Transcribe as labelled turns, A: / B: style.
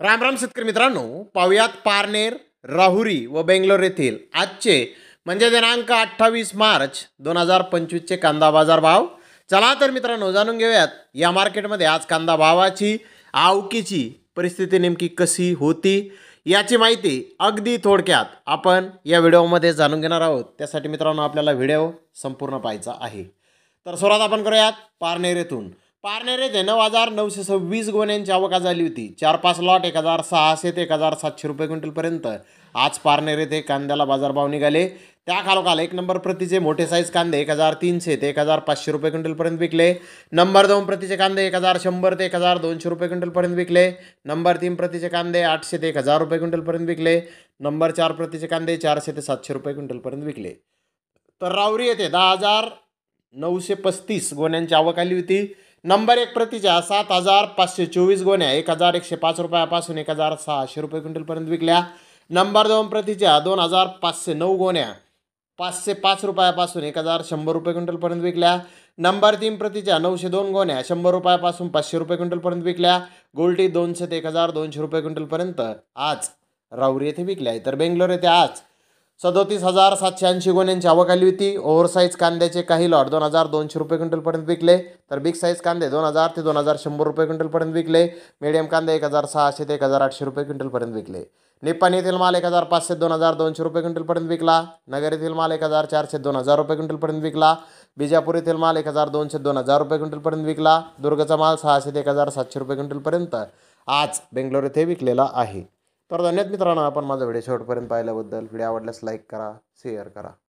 A: राम राम शेतकरी मित्रांनो, पाहुयात पारनेर, राहुरी व बेंगलोर येथील आजचे म्हणजे दिनांक 28 मार्च 2025चे कांदा बाजार भाव. चला तर मित्रांनो जाणून घेऊयात या मार्केटमध्ये आज कांदा भावाची आवकीची परिस्थिती नेमकी कशी होती याची माहिती अगदी थोडक्यात आपण या व्हिडिओमध्ये जाणून घेणार आहोत. त्यासाठी मित्रांनो आपल्याला व्हिडिओ संपूर्ण पाहायचा आहे. तर सुरुवात आपण करूयात पारनेर येथून. पारनेर येथे 9,926 गोण्यांची आवक झाली होती. 4-5 लॉट 1,600 ते 1,700 रुपये क्विंटलपर्यंत आज पारनेर येथे कांद्याला बाजारभाव निघाले. त्या खालोखाल एक नंबर प्रतीचे मोठे साईज कांदे 1,300 ते 1,500 रुपये क्विंटलपर्यंत विकले. नंबर 2 प्रतीचे कांदे 1,100 ते 1,200 रुपये क्विंटलपर्यंत विकले. नंबर 3 प्रतीचे कांदे 800 ते 1,000 रुपये क्विंटलपर्यंत विकले. नंबर 4 प्रतीचे कांदे 400 ते 700 रुपये क्विंटलपर्यंत विकले. तर राहुरी येथे 10,935 गोण्यांची आवक आली होती. नंबर 1 प्रतीच्या 7,524 गोण्या 1,105 रुपयापासून 1,600 रुपये क्विंटलपर्यंत विकल्या. नंबर 2 प्रतीच्या 2,509 गोण्या 505 रुपयापासून 1,100 रुपये क्विंटलपर्यंत विकल्या. नंबर 3 प्रतीच्या 902 गोण्या 100 रुपयापासून 500 रुपये क्विंटलपर्यंत विकल्या. गोल्टी 200 ते 1,200 रुपये क्विंटलपर्यंत आज राहुरी येथे विकल्या. तर बेंगलोर येथे आज 37,780 गोण्यांची आवक आली होती. ओव्हरसाईज कांद्याचे काही लॉट 2,200 रुपये क्विंटलपर्यंत विकले. तर बिग साईज कांदे 2,000 ते 2,100 रुपये क्विंटलपर्यंत विकले. मीडियम कांदे 1,600 ते 1,800 रुपये क्विंटलपर्यंत विकले. निप्पाणी येथील माल 1,500 ते 2,200 रुपये क्विंटलपर्यंत विकला. नगर येथील माल 1,400 ते 2,000 रुपये क्विंटलपर्यंत विकला. बिजापूर येथील माल 1,200 ते 2,000 रुपये क्विंटलपर्यंत विकला. दुर्गचा माल 600 ते 1,700 रुपये क्विंटलपर्यंत आज बेंगलोर येथे विकलेला आहे. तर धन्यवाद मित्रांनो, आपण माझा व्हिडिओ शेवटपर्यंत पाहिल्याबद्दल. व्हिडिओ आवडल्यास लाईक करा, शेअर करा.